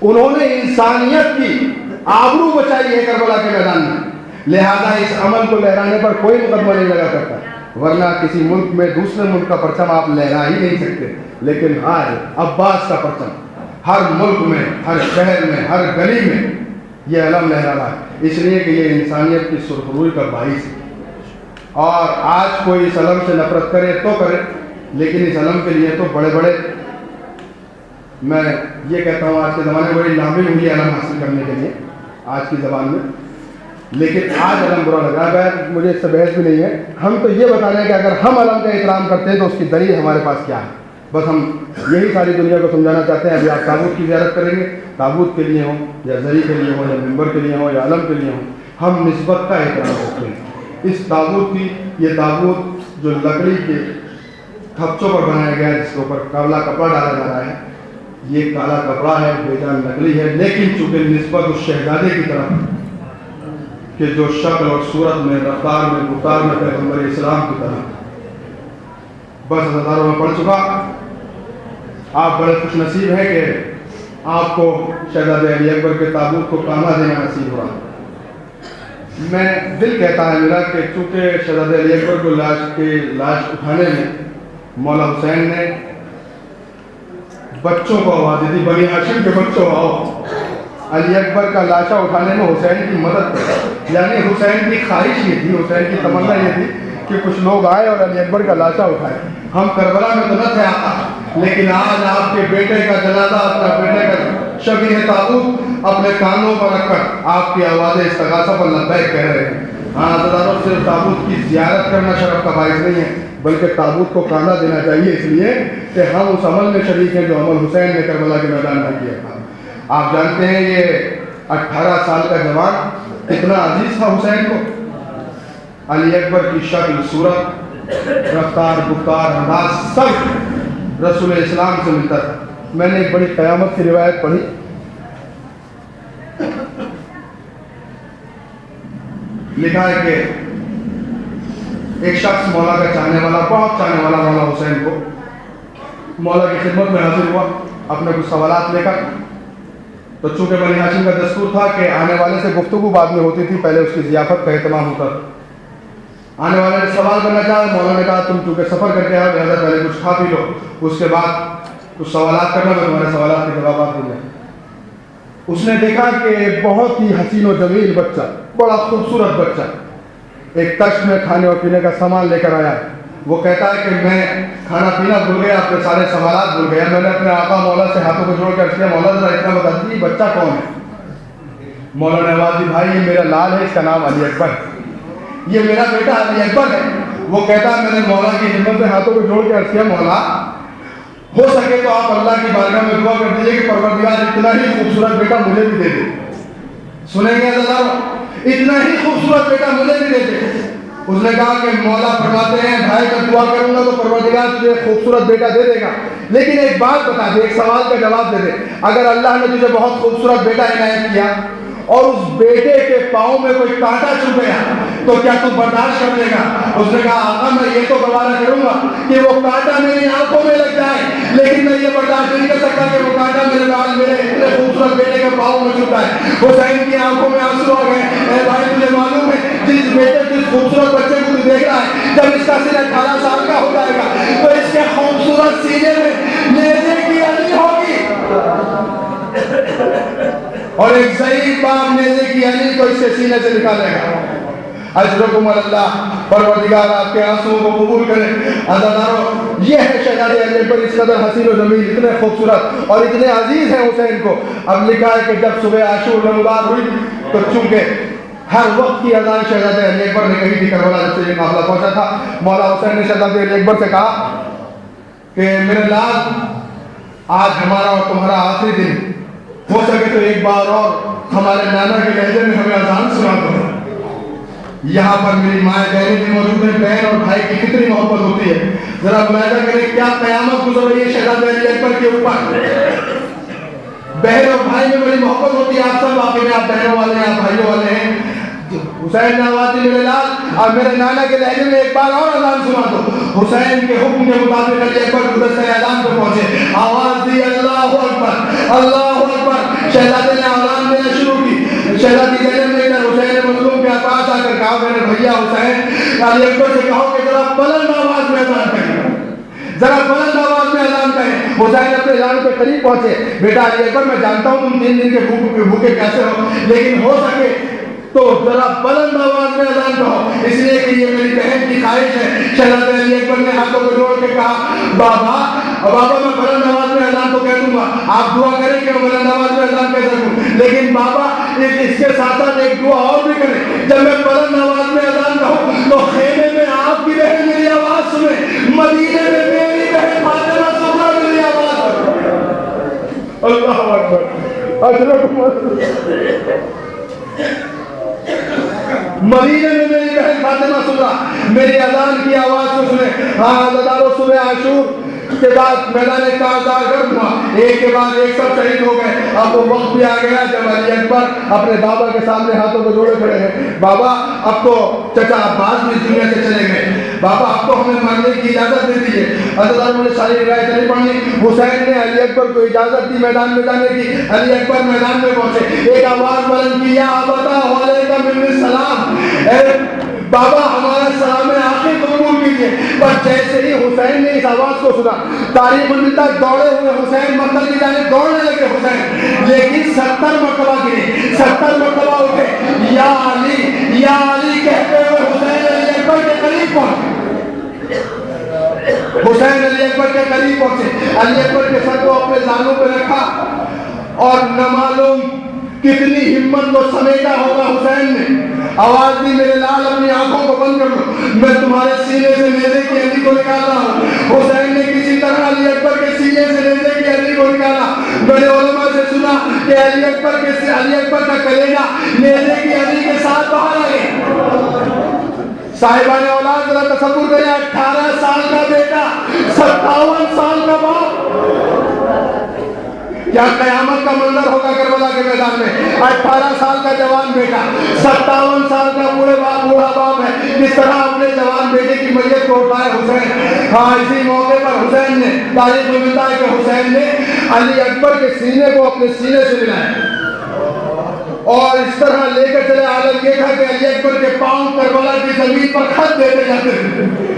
انہوں نے انسانیت کی آبرو بچائی ہے کربلا کے میدان میں، لہذا اس عمل کو لہرانے پر کوئی مقدمہ نہیں لگا کرتا. ورنہ کسی ملک میں دوسرے ملک کا پرچم آپ لہرا ہی نہیں سکتے. لیکن آج عباس کا پرچم ہر ملک میں، ہر شہر میں، ہر گلی میں یہ علم لہرا رہا ہے، اس لیے کہ یہ انسانیت کی سرخروئی کا باعث ہے. اور آج کوئی اس علم سے نفرت کرے تو کرے، لیکن اس علم کے لیے تو بڑے بڑے میں یہ کہتا ہوں آج کے زمانے میں بڑی لامل ہوئی علم حاصل کرنے کے لیے آج کی زبان میں، لیکن آج علم برا لگ رہا ہے، مجھے اس سے بحث بھی نہیں ہے. ہم تو یہ بتا رہے ہیں کہ اگر ہم علم کا احترام کرتے ہیں تو اس کی دلیل ہمارے پاس کیا ہے. بس ہم یہی ساری دنیا کو سمجھانا چاہتے ہیں. ابھی آپ تابوت کی زیارت کریں گے، تابوت کے لیے ہوں یا زری کے لیے ہوں یا ممبر کے لیے ہوں یا علم کے لیے ہوں، ہم نسبت کا احترام کرتے ہیں. اس تابوت کی، یہ تابوت جو لکڑی کے تھپچوں پر بنایا گیا ہے، جس کے اوپر کالا کپڑا ڈالا جا رہا ہے، یہ کالا کپڑا ہے، بے جان لکڑی ہے، لیکن چونکہ نسبت اس شہزادے کی طرف کہ جو شکل اور صورت میں، رفتار میں، گفتار میں پیغمبر اسلام کی طرح. بس ہزاروں میں پڑھ چکا. آپ بڑے خوش نصیب ہیں کہ آپ کو شہزادے علی اکبر کے تابوت کو کاما دینا نصیب ہوا. میں دل کہتا ہے میرا کہ چونکہ شہزادے علی اکبر کو لاش اٹھانے میں مولا حسین نے بچوں کو آواز دی، بنی ہاشم کے بچوں آؤ. علی اکبر کا لاشا اٹھانے میں حسین کی مدد کر، یعنی حسین کی خواہش یہ تھی، حسین کی تمنا یہ تھی کہ کچھ لوگ آئے اور علی اکبر کا لاشا اٹھائے. ہم کربلا میں تو نہ تھے آقا، لیکن آج آپ کے بیٹے کا جنازہ، اپنا بیٹے کا شبیہ تابوت اپنے کانوں پر رکھ کر آپ کی آواز استغاثہ پر لبیک کہہ رہے ہیں. ہاں عزیزانو، صرف تابوت کی زیارت کرنا شرف کا باعث نہیں ہے، بلکہ تابوت کو کانا دینا چاہیے، اس لیے کہ ہم اس عمل میں شریک ہیں جو عمل حسین نے کربلا کے میدان میں کیا تھا. آپ جانتے ہیں یہ 18 سال کا جوان کتنا عزیز تھا حسین کو. علی اکبر کی شکل، صورت، رفتار، گفتار، انداز سب رسول اسلام سے ملتا تھا. میں نے ایک بڑی قیامت کی روایت پڑھی. لکھا ہے کہ ایک شخص مولا کا چاہنے والا، بہت چاہنے والا، مولا حسین کو مولا کی خدمت میں حاضر ہوا اپنے کچھ سوالات لے کر. تو چونکہ بنی ہاشم کا دستور تھا کہ آنے والے سے گفتگو بعد میں ہوتی تھی، پہلے اس کی ضیافت کا اہتمام ہوتا تھا. آنے والے نے سوال کرنا چاہا، مولا نے کہا تم چونکہ سفر کر کے آئے لہٰذا پہلے کچھ کھا پی لو، اس کے بعد کچھ سوالات کرنا، میں تمہارے سوالات کے جوابات دوں گا. اس نے دیکھا کہ بہت ہی حسین و جمیل بچہ، بڑا خوبصورت بچہ ایک تشت میں کھانے اور پینے کا سامان لے کر آیا. وہ کہتا ہے کہ میں کھانا پینا بھول گیا، اپنے سارے سوالات بھول گیا. میں نے اپنے آقا مولا سے ہاتھوں کو جوڑ کر کیا، مولا ذرا اتنا بتا دیجیے بچہ کون ہے. مولا نے آواز دی، بھائی یہ میرا لال ہے، اس کا نام علی اکبر ہے، یہ میرا بیٹا علی اکبر ہے. وہ کہتا ہے میں نے مولا کی خدمت میں ہاتھوں کو جوڑ کے عرض کیا، مولا ہو سکے تو آپ اللہ کی بارگاہ میں دعا کر دیجیے کہ پروردگار اتنا ہی خوبصورت بیٹا مجھے بھی دے دے. سنیں گے عزیزانو، اتنا ہی خوبصورت بیٹا مجھے بھی دے دے. اس نے کہا کہ مولا فرماتے ہیں بھائی میں دعا کروں گا تو پروردگار تجھے خوبصورت بیٹا دے دے گا، لیکن ایک بات بتا دے، ایک سوال کا جواب دے دے. اگر اللہ نے تجھے بہت خوبصورت بیٹا عنایت کیا اور اس بیٹے کے پاؤں میں کوئی کانٹا چبھ گیا تو کیا تم برداشت کر لے گا؟ اس نے کہا آقا میں یہ تو گوارا کروں گا کہ وہ کانٹا میری آنکھوں میں لگ جائے، لیکن میں یہ برداشت نہیں کر سکتا کہ وہ کانٹا میرے لال میرے اتنے خوبصورت بیٹے کے پاؤں میں چبھ جائے. حسین کی آنکھوں میں آنسو آ گئے. اے بھائی تجھے معلوم ہے جس بیٹے جس خوبصورت بچے کو تو دیکھ رہا ہے، جب اس کا سن 18 سال کا ہو جائے گا تو اس کے خوبصورت سینے میں نیزے کی علی ہوگی، اور ایک ضعیف باپ نیزے کی علی کو اس کے سینے سے نکالے گا. اجرکم اللہ، پروردگار آپ کے آنسوؤں کو قبول کرے. عزیزانو، یہ ہے شہزادے علی اکبر، اس قدر حسین و جمیل، اتنے خوبصورت اور اتنے عزیز ہیں حسین کو. اب لکھا ہے کہ جب صبح عاشور رمضان ہوئی تو چونکہ ہر وقت کی اذان شہزادے علی اکبر نے کہی تھی کربلا جب سے یہ معاملہ پہنچا تھا، مولا حسین نے شہزادے علی اکبر سے کہا کہ میرے لال آج ہمارا اور تمہارا آخری دن، ہو سکے تو ایک بار اور ہمارے نانا کے لہجے میں ہمیں اذان سنا دو. یہاں پر میری مائیں بہنیں بھی موجود ہیں، بہن اور بھائی کی کتنی محبت ہوتی ہے. ذرا ملاحظہ کریں کیا قیامت گزر رہی ہے شہزادے علی اکبر کے اوپر. بہن اور بھائی میں بڑی محبت ہوتی ہے. آپ سب واقعی میں آپ بہنوں والے ہیں، آپ بھائیوں والے ہیں. حسین نے آواز دی میرے لال اور میرے نانا کے لہجے میں ایک بار اور اذان سنا دو. حسین کے حکم کے مطابق علی اکبر گلدستہ اذان پہ پہنچے. آواز دی اللہ اکبر اللہ اکبر. شہزادے نے اذان دینا شروع کی. شہزادی زینب نے کہا حسین مظلوم کے پاس آ کر کہا میرے بھیا حسین علی اکبر سے کہو کہ ذرا بلند آواز میں اذان کریں، ذرا بلند آواز میں اذان کریں. حسین اپنے اذان کے قریب پہنچے. بیٹا علی اکبر میں جانتا ہوں تم 3 دن کے بھوکے کیسے ہو، لیکن ہو سکے تو ذرا بلند آواز میں اذان کہو، اس لیے کہ یہ میری بہن کی خواہش ہے. شہزادے علی اکبر نے ہاتھوں کو جوڑ کے کہا بابا اور بابا میں بلند آواز میں اذان تو کہہ دوں گا، آپ دعا کریں کہ میں بلند آواز میں اذان کہہ سکوں، لیکن بابا اس کے ساتھ ساتھ ایک دعا اور بھی کریں، جب میں بلند آواز میں اذان کہوں تو خیمے میں آپ کی بہن میری آواز سنے، مدینے میں میری بہن فاطمہ زہرا میری آواز سنے۔ اللہ اکبر، مدینے میں میری بہن فاطمہ زہرا میری اذان کی آواز کو سنے۔ ہاں ہزاروں صبح عاشور کے بعد میدان کارزار گرم ہوا، ایک کے بعد ایک سب شہید ہو گئے۔ اب وہ وقت بھی آ گیا جب علی اکبر اپنے بابا کے سامنے ہاتھوں کو جوڑے کھڑے ہیں، بابا اب تو چچا عباس بھی اس دنیا سے چلے گئے، بابا اب تو ہمیں مرنے کی اجازت دے دیجیے۔ حضرت نے ساری روایت نہیں پڑھنی، حسین نے علی اکبر کو اجازت دی میدان میں جانے کی، علی اکبر میدان میں پہنچے، ایک آواز بلند کی، یا ابتا علیکم منی السلام، اے بابا ہمارا سلام آخر قبول کیجیے۔ پر جیسے ہی حسین نے اس آواز کو سنا، تاریخ الملتا دوڑے ہوئے حسین مقتل کی جانب دوڑنے لگے حسین، لیکن 70 مرتبہ گرے، 70 مرتبہ اٹھے، یا علی کہتے ہوئے حسین علی اکبر کے قریب پہنچے، حسین علی اکبر کے قریب پہنچے، علی اکبر کے سر کو اپنے زانوں پہ رکھا اور نہ معلوم کتنی ہمت کو سمیٹا ہوگا حسین نے، آواز دی، میرے لال اپنی آنکھوں کو بند کر لو، میں تمہارے سینے سے نیزے کی ہڈی کو نکال رہا ہوں۔ حسین نے کسی طرح علی اکبر کے سینے سے نیزے کی ہڈی کو نکالا۔ میں نے علماء سے سنا کہ علی اکبر کا کلیجہ نیزے کی ہڈی کے ساتھ باہر آ گیا۔ صاحبان اولاد ذرا تصور کریں، 18 سال کا بیٹا، 57 سال کا باپ، کیا قیامت کا منظر ہوگا کربلا کے میدان میں۔ 18 سال کا جوان بیٹا، 57 سال کا بوڑھا باپ ہے، کس طرح اپنے جوان بیٹے کی میت کو اٹھائے حسین۔ ہاں اسی موقع پر حسین نے، تاریخ میں ملتا ہے کہ حسین نے علی اکبر کے سینے کو اپنے سینے سے ملایا اور اس طرح لے کر چلے۔ عالم یہ تھا کہ علی اکبر کے پاؤں کربلا کی زمین پر خط دیتے جاتے تھے،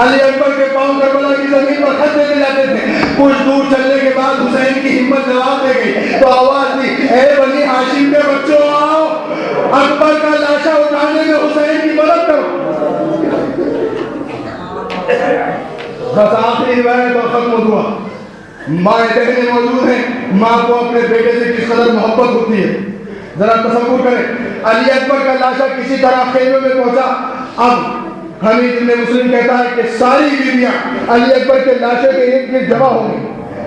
علی اکبر کے پاؤں کربلا کی زمین پر خط دیتے جاتے تھے۔ کچھ دور چلنے کے بعد حسین کی ہمت جواب دے گئی تو آواز دی، اے بنی ہاشم کے بچوں آؤ، اکبر کا لاشا اٹھانے میں حسین کی مدد کرو۔ بس آخری روایت اور ختم ہوا۔ ماں بہنیں موجود ہیں، ماں کو اپنے بیٹے سے کس قدر محبت ہوتی ہے، ذرا تصور کریں۔ علی اکبر کا لاشا کسی طرح خیمے میں پہنچا۔ اب حمید ابن مسلم کہتا ہے کہ ساری بیویاں علی اکبر کے لاشے کے ارد گرد جمع ہو گئی،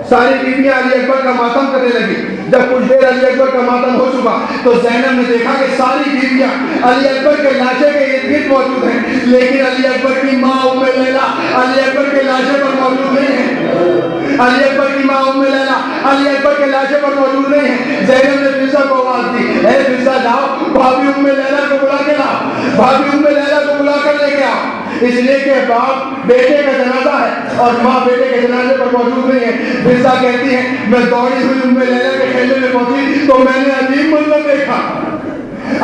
ساری بیویاں علی اکبر کا ماتم کرنے لگی۔ جب کچھ دیر علی اکبر کا ماتم ہو چکا تو زینب نے دیکھا کہ ساری بیویاں علی اکبر کے لاشے کے ارد گرد موجود ہیں، لیکن علی اکبر کی ماں ام لیلا علی اکبر کے لاشے پر موجود نہیں ہے۔ علی اکبر کی ماں ام لیلا علی اکبر کے لاشے پر موجود نہیں ہے۔ زینب نے فضہ کو آواز دی، اے فضہ جاؤ بھابی ام لیلا کو بلا کے لاؤ، بھابی ام لیلا کو بلا کر لے کے آؤ، اس لیے کہ باپ بیٹے کا جنازہ ہے اور ماں بیٹے کے جنازے پر موجود نہیں ہے۔ فضہ کہتی ہے میں دوڑی ہوئی ام لیلا کے خیمے میں پہنچی تو میں نے عجیب منظر دیکھا،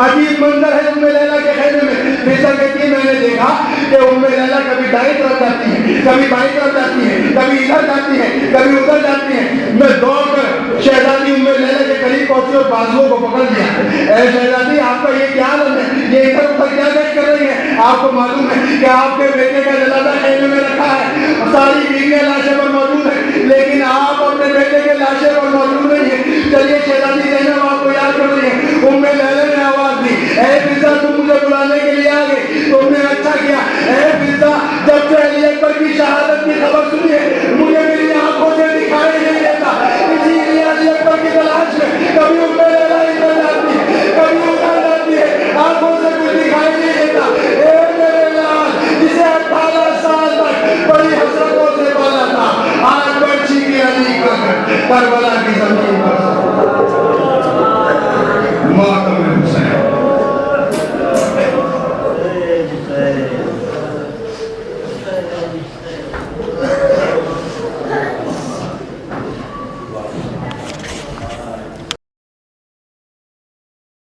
عجیب منظر ہے ام لیلا کے خیمے میں۔ فضہ کہتی ہے میں نے دیکھا کہ ام لیلا کبھی دائیں طرف جاتی ہے، کبھی بائیں طرف جاتی ہے، کبھی ادھر جاتی ہے، کبھی ادھر جاتی ہے۔ میں دوڑ کر شہزادی ام لیلا کے قریب پہنچی اور بازوؤں کو پکڑ لیا، اے شہزادی آپ کا یہ کیا حال ہے، یہ ادھر ادھر کیا گشت کر رہی ہے؟ آپ کو معلوم ہے کہ آپ کے بیٹے کا جنازہ خیمے میں رکھا ہے، ساری بیویاں لاشے پر موجود ہیں، لیکن آپ اپنے بیٹے کے لاشے پر موجود نہیں ہیں۔ چلیے شہزادی زینب آپ کو یاد کر رہی ہے۔ ام لیلا نے آواز دی، اے فضہ تم مجھے بلانے کے لیے آ گئی، تم نے اچھا کیا۔ اے فضہ جب سے علی اکبر کی شہادت کی خبر سنی ہے مجھے میری آنکھوں سے دکھائی نہیں دیتا، اسی لیے علی اکبر کی تلاش میں کبھی ام لیلا ادھر جاتی ہے، کبھی ادھر جاتی ہے، آنکھوں سے کچھ دکھائی نہیں دیتا۔ اے میرے لال جسے 18 سال تک بڑی حسرتوں سے پالا تھا، آج بچی کی علی کا گھر کربلا کی زمین پر ماں